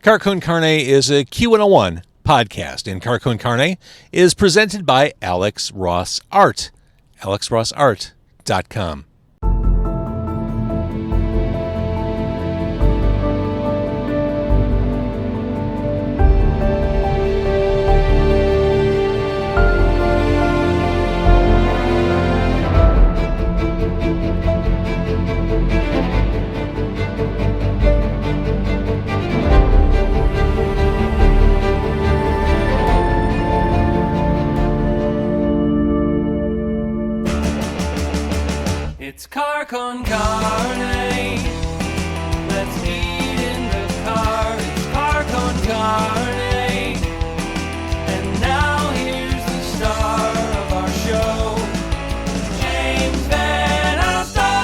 Con Carne is a Q101 podcast, and Con Carne is presented by Alex Ross Art, alexrossart.com. It's Con Carne. Let's eat in the car. It's Con Carne. And now here's the star of our show, James Van Alstyne.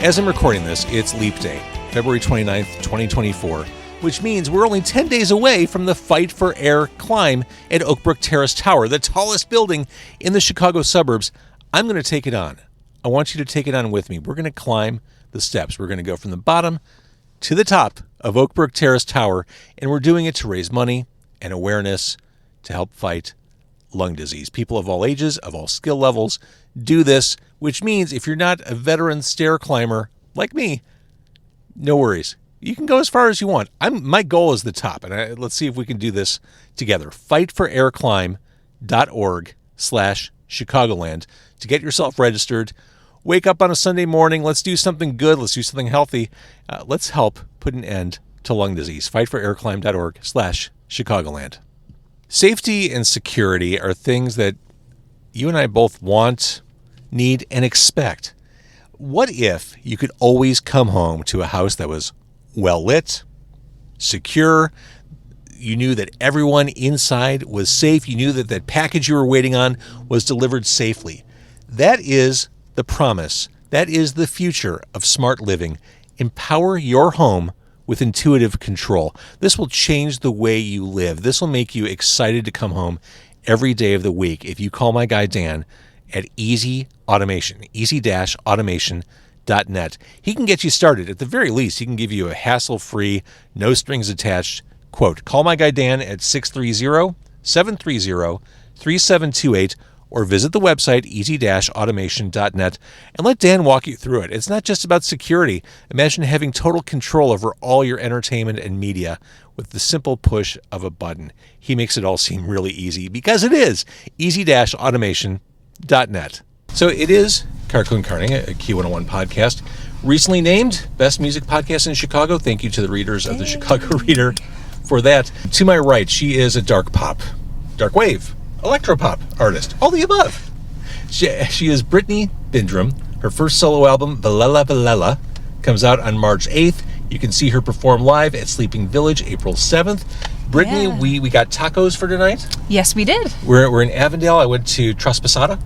As I'm recording this, it's Leap Day, February 29th, 2024. Which means we're only 10 days away from the Fight for Air climb at Oakbrook Terrace Tower, the tallest building in the Chicago suburbs. I'm going to take it on. I want you to take it on with me. We're going to climb the steps. We're going to go from the bottom to the top of Oakbrook Terrace Tower, and we're doing it to raise money and awareness to help fight lung disease. People of all ages, of all skill levels do this, which means if you're not a veteran stair climber like me, no worries. You can go as far as you want. My goal is the top, and let's see if we can do this together. fightforairclimb.org/Chicagoland to get yourself registered. Wake up on a Sunday morning. Let's do something good. Let's do something healthy. Let's help put an end to lung disease. fightforairclimb.org/Chicagoland. Safety and security are things that you and I both want, need, and expect. What if you could always come home to a house that was well lit, secure? You knew that everyone inside was safe. You knew that that package you were waiting on was delivered safely. That is the promise. That is the future of smart living. Empower your home with intuitive control. This will change the way you live. This will make you excited to come home every day of the week if you call my guy Dan at Easy Automation, easy-automation.net. He can get you started. At the very least, he can give you a hassle-free, no strings attached quote. Call my guy Dan at 630-730-3728 or visit the website easy-automation.net and let Dan walk you through it. It's not just about security. Imagine having total control over all your entertainment and media with the simple push of a button. He makes it all seem really easy because it is. easy-automation.net. So it is Con Carne, a Q101 podcast, recently named Best Music Podcast in Chicago. Thank you to the readers of the Chicago Reader for that. To my right, she is a darkpop, darkwave, electropop artist, all the above. She is Brittany Bindrim. Her first solo album, Velella Velella, comes out on March 8th. You can see her perform live at Sleeping Village April 7th. Brittany, Yeah. we got tacos for tonight. Yes, we did. We're in Avondale. I went to Traspasada.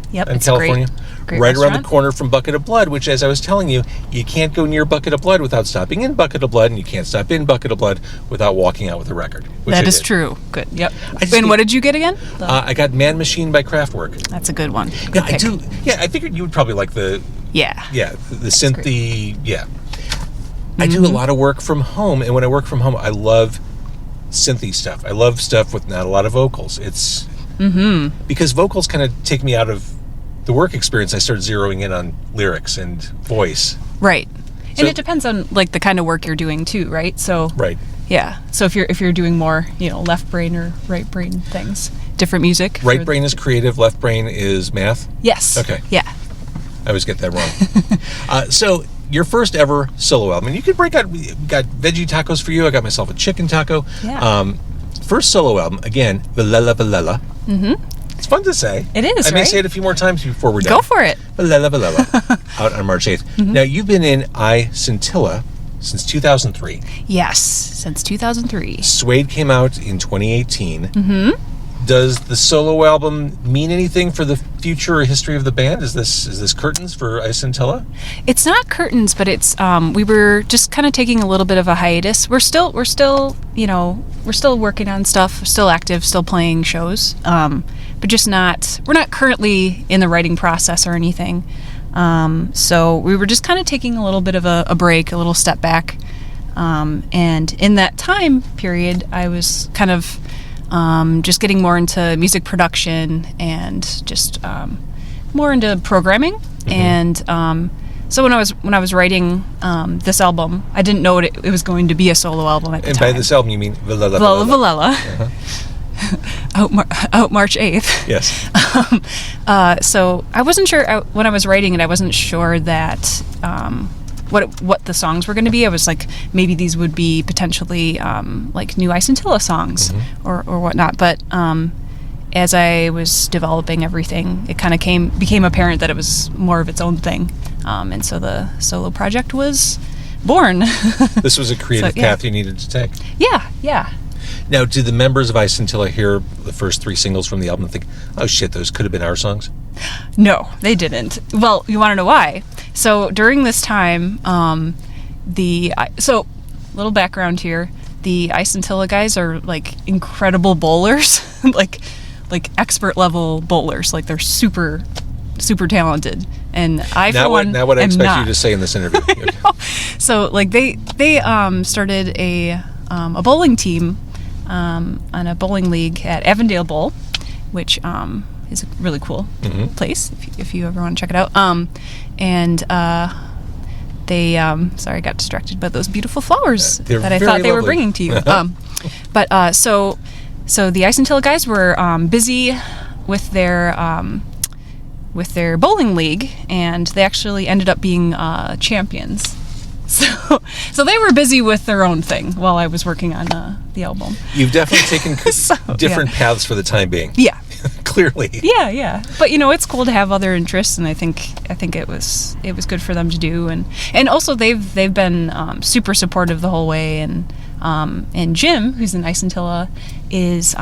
Yep, In it's California, great right around restaurant. the corner from Bucket of Blood, which, as I was telling you, you can't go near Bucket of Blood without stopping in Bucket of Blood, and you can't stop in Bucket of Blood without walking out with a record. That is true. Good. Yep. just And need- what did you get again? I got Man Machine by Kraftwerk. That's a good one. Yeah, Good I pick. do. Yeah, I figured you would probably like the Yeah. synthy. Yeah, I do a lot of work from home, and when I work from home, I love synthy stuff. I love stuff with not a lot of vocals. It's because vocals kind of take me out of the work experience. I start zeroing in on lyrics and voice. Right. So- And it depends on like the kind of work you're doing too, right? So Right. yeah. So if you're doing more, left brain or right brain things, different music. Right brain is creative, left brain is math. Yes. Okay. Yeah. I always get that wrong. So your first ever solo album, and you could break out, we got veggie tacos for you. I got myself a chicken taco. Yeah. First solo album, again, Velella Velella. It's fun to say. It is, I may right? say it a few more times before we're done. Go for it. Velella Velella, out on March 8th. Now, you've been in Scintilla since 2003. Yes, since 2003. Suede came out in 2018. Does the solo album mean anything for the future or history of the band? Is this curtains for Scintilla? It's not curtains, but it's we were just kind of taking a little bit of a hiatus. We're still working on stuff, still active, still playing shows. but just not. We're not currently in the writing process or anything. So we were just kind of taking a little bit of a break, a little step back. And in that time period, I was kind of just getting more into music production and just more into programming. And so when I was writing this album, I didn't know it was going to be a solo album at the time. And by this album, you mean Velella Velella. Out March 8th. Yes. So I wasn't sure when I was writing it. I wasn't sure that what the songs were going to be. I was like, maybe these would be potentially like new Scintilla songs or whatnot. But as I was developing everything, it kind of became apparent that it was more of its own thing. And so the solo project was born. This was a creative path you needed to take. Yeah. Now, did the members of Scintilla hear the first 3 singles from the album and think, oh shit, those could have been our songs? No, they didn't. Well, you want to know why? So during this time, little background here, the Scintilla guys are like incredible bowlers, like expert level bowlers. Like they're super talented. And I now for one now what I am expect not. you to say in this interview. So like they started a bowling team on a bowling league at Avondale Bowl, which is a really cool place if you ever want to check it out. And they sorry, I got distracted by those beautiful flowers that I thought they were bringing to you. But so the Scintilla guys were busy with their bowling league, and they actually ended up being champions. So they were busy with their own thing while I was working on the album. You've definitely taken different paths for the time being. Yeah. Clearly. Yeah. But it's cool to have other interests, and I think it was good for them to do, and also they've been super supportive the whole way, and Jim, who's in Scintilla, is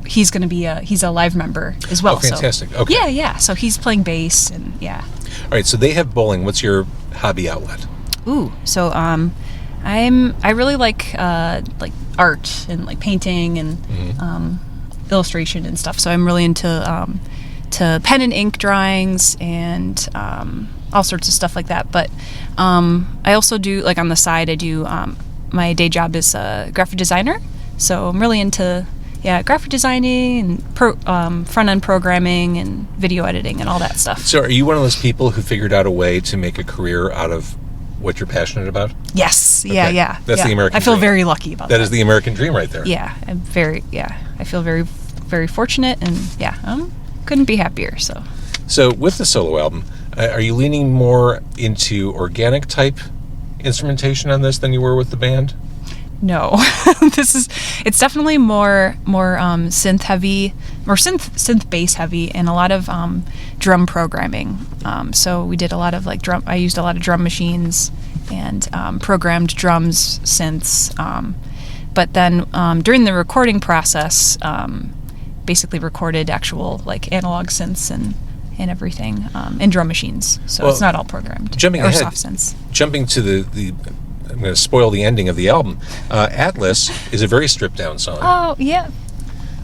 he's going to be he's a live member as well. Oh, fantastic. So, okay. Yeah. So he's playing bass, and yeah. All right. So they have bowling. What's your hobby outlet? Ooh, so I really like art and like painting and illustration and stuff. So I'm really into pen and ink drawings and all sorts of stuff like that. But I also do, like on the side, I do my day job is a graphic designer. So I'm really into graphic designing and front end programming and video editing and all that stuff. So are you one of those people who figured out a way to make a career out of what you're passionate about? Yes. Okay. Yeah. That's the American I feel dream. very lucky about that. That is the American dream right there. Yeah. I feel very, very fortunate, and couldn't be happier. So with the solo album, are you leaning more into organic type instrumentation on this than you were with the band? No. It's definitely more synth heavy, or synth bass heavy, and a lot of drum programming. So we did a lot of I used a lot of drum machines and programmed drums, synths. But then during the recording process, basically recorded actual analog synths and everything in drum machines. So it's not all programmed. Jumping or ahead, soft synths. Jumping to the I'm going to spoil the ending of the album. Atlas is a very stripped down song. Oh, yeah.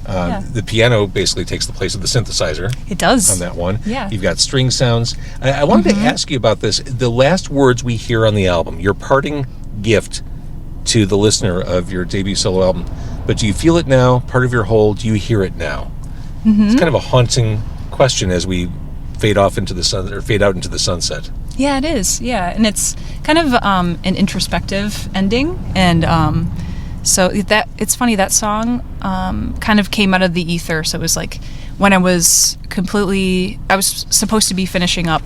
The piano basically takes the place of the synthesizer. It does. On that one. Yeah. You've got string sounds. I wanted to ask you about this. The last words we hear on the album, your parting gift to the listener of your debut solo album. But do you feel it now? Part of your whole, do you hear it now? It's kind of a haunting question as we fade out into the sunset. Yeah, it is. Yeah, and it's kind of an introspective ending, and so that it's funny, that song kind of came out of the ether. So it was like when I was supposed to be finishing up,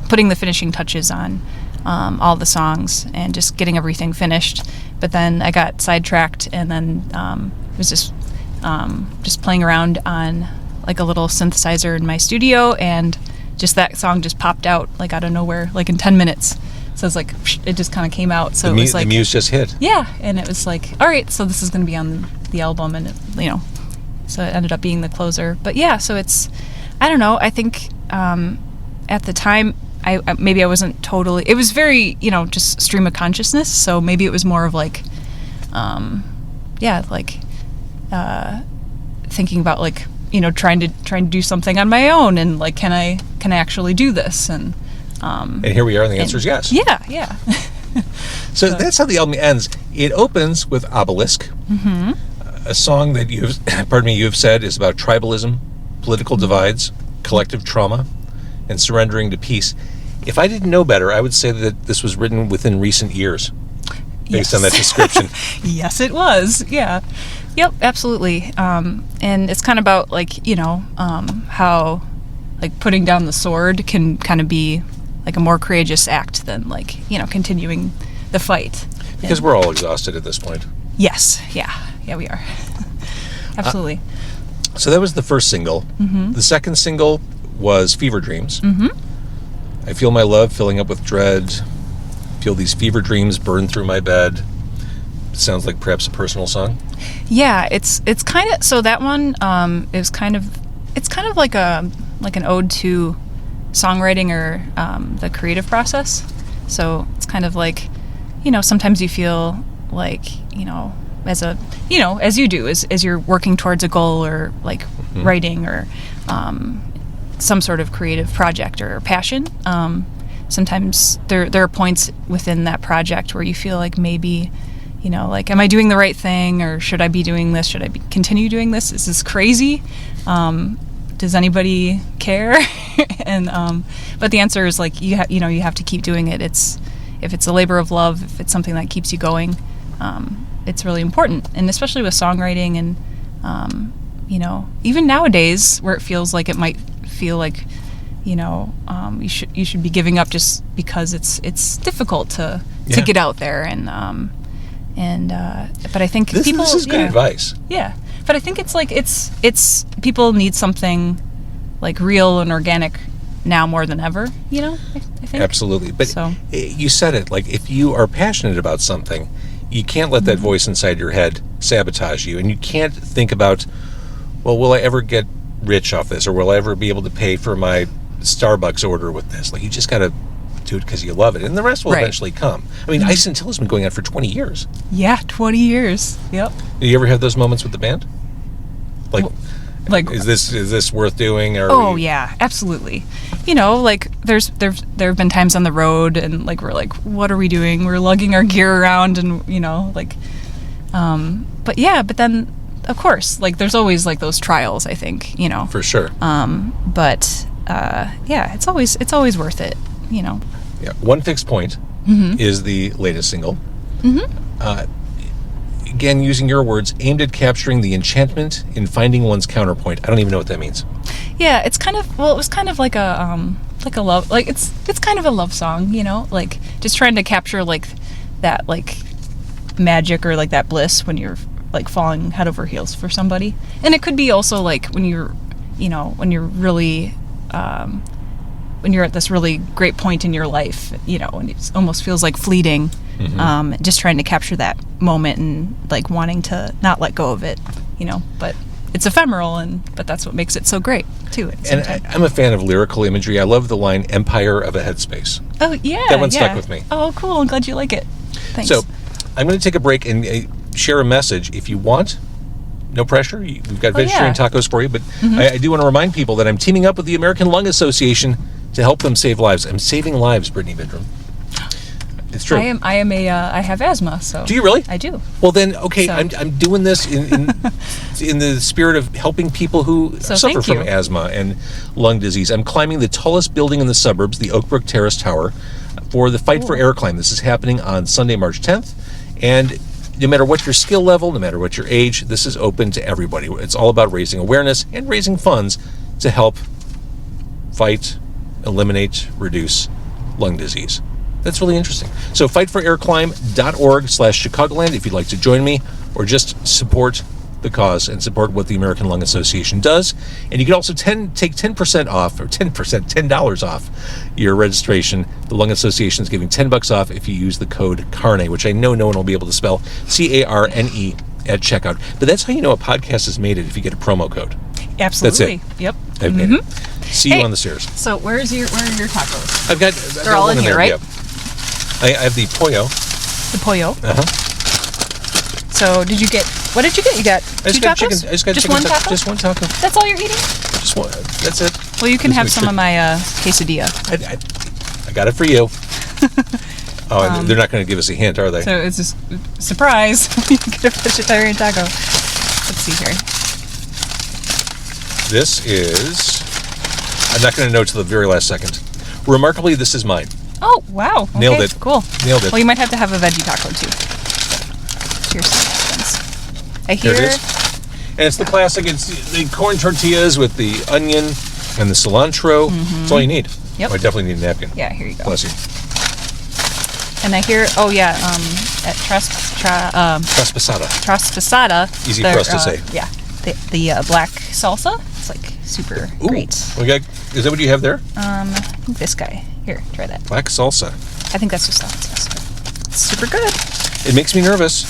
putting the finishing touches on all the songs and just getting everything finished, but then I got sidetracked, and then was just playing around on like a little synthesizer in my studio, and just that song just popped out out of nowhere, in 10 minutes. So it's it just kind of came out. So it was the muse just hit. Yeah, and it was all right, so this is going to be on the album, and so it ended up being the closer. But yeah, so it's, I don't know, I think at the time I maybe I wasn't totally, it was very, just stream of consciousness. So maybe it was more of thinking about trying to do something on my own, and like, can I actually do this? And here we are, and the answer is yes. Yeah. So that's how the album ends. It opens with Obelisk, a song that you've said is about tribalism, political divides, collective trauma, and surrendering to peace. If I didn't know better, I would say that this was written within recent years, based on that description. Yes, it was. Yeah. Yep, absolutely. And it's kind of about like, how like putting down the sword can kind of be like a more courageous act than like, continuing the fight. Because we're all exhausted at this point. Yes. Yeah, we are. Absolutely. So that was the first single. The second single was Fever Dreams. I feel my love filling up with dread. Feel these fever dreams burn through my bed. It sounds like perhaps a personal song. Yeah, it's kind of, so that one is kind of like an ode to songwriting or the creative process. So it's kind of like, sometimes you feel like, as you do, as you're working towards a goal or like writing or some sort of creative project or passion. Sometimes there are points within that project where you feel like maybe, like, am I doing the right thing, or should I be doing this? Should I continue doing this? Is this crazy? Does anybody care? And but the answer is like you have to keep doing it. If it's a labor of love, if it's something that keeps you going, it's really important. And especially with songwriting and even nowadays where it feels like it might feel like you should be giving up just because it's difficult to get out there but I think this is good advice. Yeah, but I think it's like it's people need something like real and organic now more than ever. I think Absolutely. But you said it, like, if you are passionate about something, you can't let that voice inside your head sabotage you, and you can't think about, well, will I ever get rich off this, or will I ever be able to pay for my Starbucks order with this? Like, you just got to do it because you love it, and the rest will eventually come. I mean, Scintilla's been going on for 20 years. Yeah, 20 years. Yep. Do you ever have those moments with the band? Like is this worth doing? Or yeah, absolutely. Like there have been times on the road, and like we're like, what are we doing? We're lugging our gear around, and but then of course, like, there's always like those trials, I think, For sure. But it's always worth it, Yeah. One Fixed Point is the latest single. Again, using your words, aimed at capturing the enchantment in finding one's counterpoint. I don't even know what that means. Yeah, it's kind of, it was kind of like a love, like it's kind of a love song, like just trying to capture like that like magic or like that bliss when you're like falling head over heels for somebody. And it could be also like when you're really when you're at this really great point in your life, and it almost feels like fleeting, just trying to capture that moment and like wanting to not let go of it, but it's ephemeral, but that's what makes it so great too. And I'm a fan of lyrical imagery. I love the line "Empire of a Headspace." Oh yeah, that one stuck with me. Oh cool, I'm glad you like it. Thanks. So I'm going to take a break and share a message if you want. No pressure. We've got vegetarian tacos for you, but I do want to remind people that I'm teaming up with the American Lung Association to help them save lives. I'm saving lives, Brittany Bindrim. It's true. I have asthma, so. Do you really? I do. Well then, okay, so. I'm doing this in the spirit of helping people who suffer from asthma and lung disease. I'm climbing the tallest building in the suburbs, the Oakbrook Terrace Tower, for the Fight for Air climb. This is happening on Sunday, March 10th, and no matter what your skill level, no matter what your age, this is open to everybody. It's all about raising awareness and raising funds to help fight, eliminate, reduce lung disease. That's really interesting. So fightforairclimb.org/Chicagoland if you'd like to join me, or just support the cause and support what the American Lung Association does. And you can also take 10% off, or $10 off your registration. The Lung Association is giving $10 off if you use the code CARNE, which I know no one will be able to spell, CARNE, at checkout. But that's how you know a podcast has made it, if you get a promo code. Absolutely. That's it. Yep. I've made it. See you on the stairs. So where are your tacos? I've got They're all in here, right? Yep. I have the pollo. The pollo. So what did you get? You got I two just got tacos? chicken. I just got just chicken one taco? Just one taco. That's all you're eating? Just one. That's it. Well, you can Just have make some sure- of my quesadilla. I got it for you. And they're not going to give us a hint, are they? So it's just surprise. You get a vegetarian taco. Let's see here. This is... I'm not going to know till the very last second. Remarkably, this is mine. Oh, wow. Okay, Nailed it. Cool. Nailed it. Well, you might have to have a veggie taco, too. Here's some happens. I hear... Here it is. And it's the classic. It's the corn tortillas with the onion and the cilantro. That's all you need. Yep. Oh, I definitely need a napkin. Yeah, here you go. Bless you. And I hear... Oh, yeah, at Traspasada. Traspasada... Easy for us to say. Yeah. The black salsa. It's, like, super Ooh. great. Is that what you have there? I think this guy. Here, try that. Black salsa. I think that's just salsa. It's super good. It makes me nervous.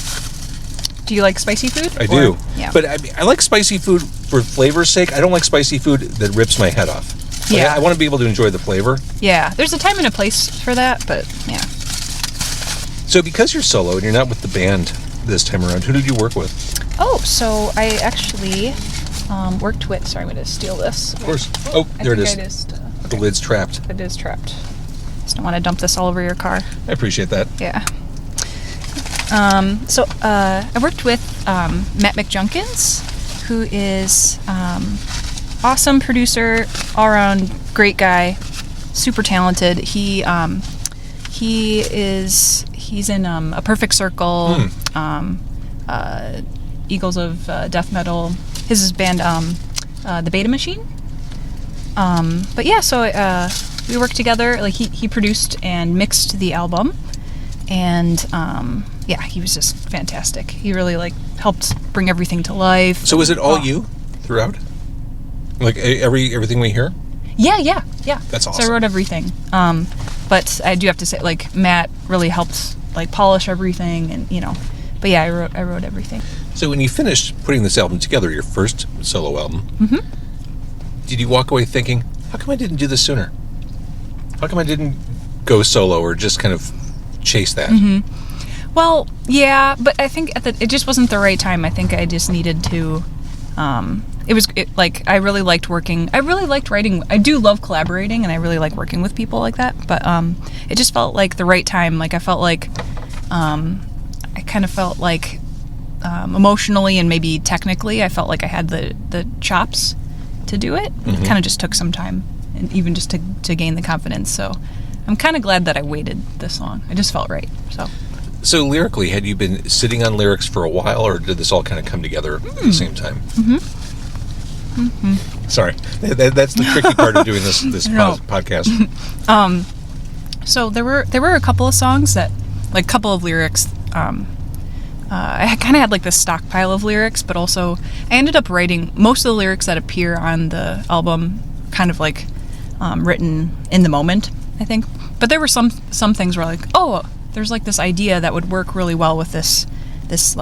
Do you like spicy food? I do. Yeah. But I like spicy food for flavor's sake. I don't like spicy food that rips my head off. Like, Yeah. I want to be able to enjoy the flavor. Yeah, there's a time and a place for that, but yeah. So because you're solo and you're not with the band this time around, who did you work with? Oh, so I actually worked with... Sorry, I'm going to steal this. Of course. Oh, there it is. The lid's trapped. It is trapped. Just don't want to dump this all over your car. I appreciate that. Yeah. So I worked with Matt McJunkins, who is awesome producer, all-around great guy, super talented. He's in A Perfect Circle, Eagles of Death Metal. His band, The Beta Machine. But yeah, so we worked together. Like he produced and mixed the album, and yeah, he was just fantastic. He really like helped bring everything to life. So is it all you throughout? Like everything we hear? Yeah. That's awesome. So I wrote everything. But I do have to say, like, Matt really helped like polish everything, and But yeah, I wrote everything. So when you finished putting this album together, your first solo album, did you walk away thinking, how come I didn't do this sooner? How come I didn't go solo or just kind of chase that? Well, yeah, but I think it just wasn't the right time. I think I just needed to. I really liked working. I really liked writing. I do love collaborating, and I really like working with people like that. But it just felt like the right time. Like I felt like, I kind of felt like, emotionally and maybe technically, I felt like I had the chops to do it. It kind of just took some time, and even just to gain the confidence. So I'm kind of glad that I waited this long. It just felt right. So lyrically, had you been sitting on lyrics for a while, or did this all kind of come together at the same time? Sorry, that's the tricky part of doing this podcast. So there were a couple of songs that, like, couple of lyrics. I kind of had like this stockpile of lyrics, but also I ended up writing most of the lyrics that appear on the album, kind of like written in the moment, I think. But there were some things where like, oh, there's like this idea that would work really well with this this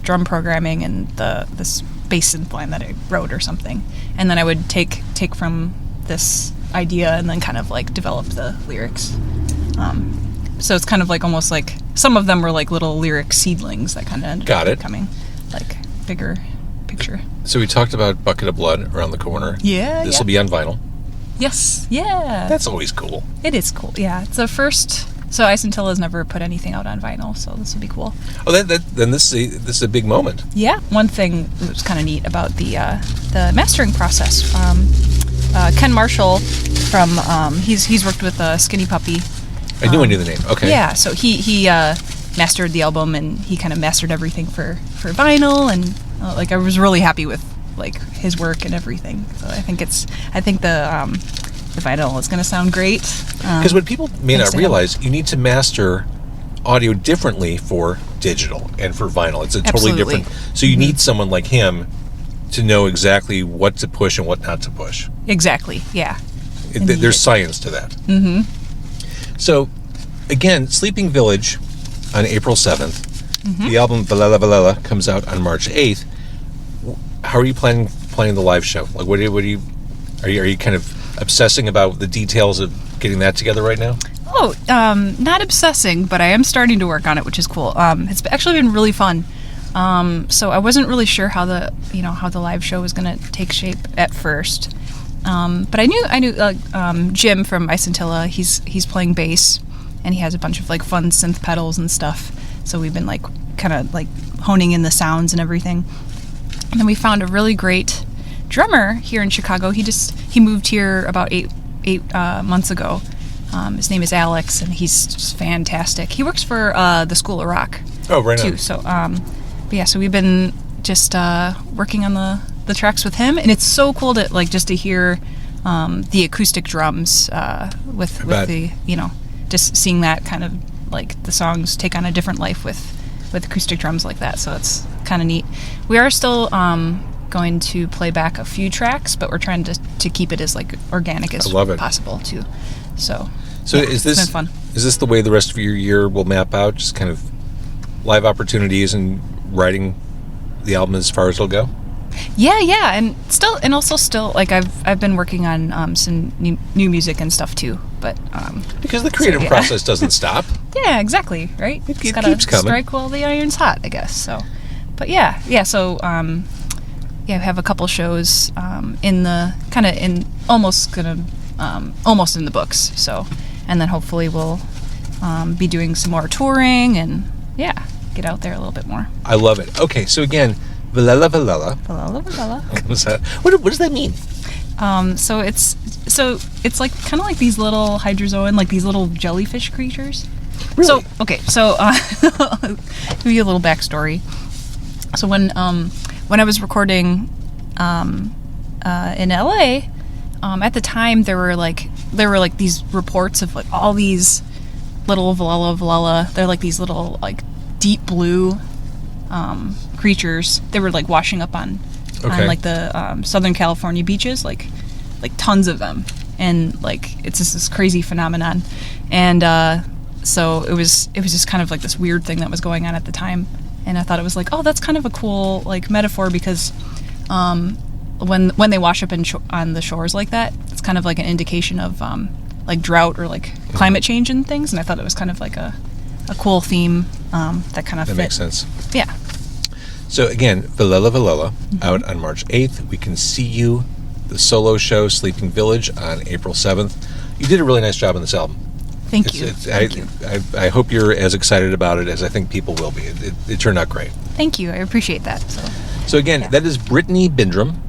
drum programming and this bass synth line that I wrote or something, and then I would take from this idea and then kind of like develop the lyrics. So it's kind of like almost like some of them were like little lyric seedlings that kind of ended up becoming like bigger picture. So we talked about Bucket of Blood around the corner. Yeah. This will be on vinyl. Yes. Yeah. That's always cool. It is cool. Yeah. It's the first. So Scintilla's never put anything out on vinyl, so this will be cool. Oh, then this is a big moment. Yeah. One thing that was kind of neat about the mastering process. Ken Marshall from he's worked with Skinny Puppy. I knew the name. Okay. Yeah. So he mastered the album, and he kind of mastered everything for vinyl, and like I was really happy with like his work and everything. So I think the vinyl is going to sound great. Because what people may not realize, you need to master audio differently for digital and for vinyl. It's a totally different. So you need someone like him to know exactly what to push and what not to push. Exactly. Yeah. There's science to that. So, again, Sleeping Village on April 7th. The album Velella Velella comes out on March 8th. How are you planning the live show? Like, are you kind of obsessing about the details of getting that together right now? Not obsessing, but I am starting to work on it, which is cool. It's actually been really fun. So I wasn't really sure how the live show was going to take shape at first. But I knew Jim from Scintilla. He's playing bass, and he has a bunch of like fun synth pedals and stuff. So we've been like kind of like honing in the sounds and everything. And then we found a really great drummer here in Chicago. He moved here about eight months ago. His name is Alex, and he's just fantastic. He works for the School of Rock. Oh, right too. on. So so we've been just working on the tracks with him, and it's so cool to hear the acoustic drums with the just seeing that kind of like the songs take on a different life with acoustic drums like that. So it's kind of neat. We are still going to play back a few tracks, but we're trying to keep it as like organic as possible too. So is this it's been fun. Is this the way the rest of your year will map out? Just kind of live opportunities and writing the album as far as it'll go? Yeah, and also like I've been working on some new music and stuff too, but because the creative process doesn't stop. Yeah, exactly, right? It Just keeps coming. Strike while the iron's hot, I guess. So, but so we have a couple shows almost in the books. So, and then hopefully we'll be doing some more touring and get out there a little bit more. I love it. Okay, so again, Velella Velella. Velella Velella. What does that mean? So it's like kind of like these little hydrozoan, like these little jellyfish creatures. Really? So I'll give you a little backstory. So when I was recording in LA, at the time there were like these reports of like all these little Velella Velella. They're like these little like deep blue creatures. They were like washing up on like the Southern California beaches, like tons of them, and like it's just this crazy phenomenon. And so it was just kind of like this weird thing that was going on at the time, and I thought it was like, oh, that's kind of a cool like metaphor, because when they wash up on the shores like that, it's kind of like an indication of like drought or like climate change and things. And I thought it was kind of like a cool theme that kind of fit. Makes sense. Yeah. So again, Velella Velella, out on March 8th. We can see you, the solo show, Sleeping Village, on April 7th. You did a really nice job on this album. Thank you. Thank you. I hope you're as excited about it as I think people will be. It turned out great. Thank you. I appreciate that. So again, that is Brittany Bindrim.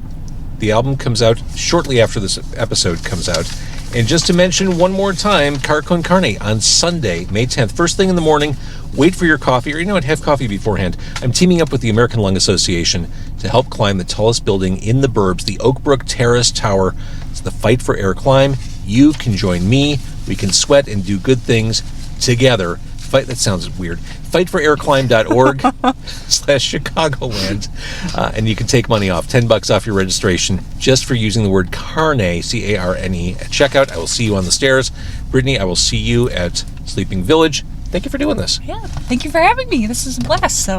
The album comes out shortly after this episode comes out. And just to mention one more time, Con Carne on Sunday, May 10th, first thing in the morning. Wait for your coffee, or have coffee beforehand. I'm teaming up with the American Lung Association to help climb the tallest building in the burbs, the Oakbrook Terrace Tower. It's the Fight for Air climb. You can join me. We can sweat and do good things together. That sounds weird. fightforairclimb.org/Chicagoland. And you can take money off, $10 off your registration, just for using the word Carne, C-A-R-N-E, at checkout. I will see you on the stairs. Brittany, I will see you at Sleeping Village. Thank you for doing this. Yeah, thank you for having me. This is a blast. So.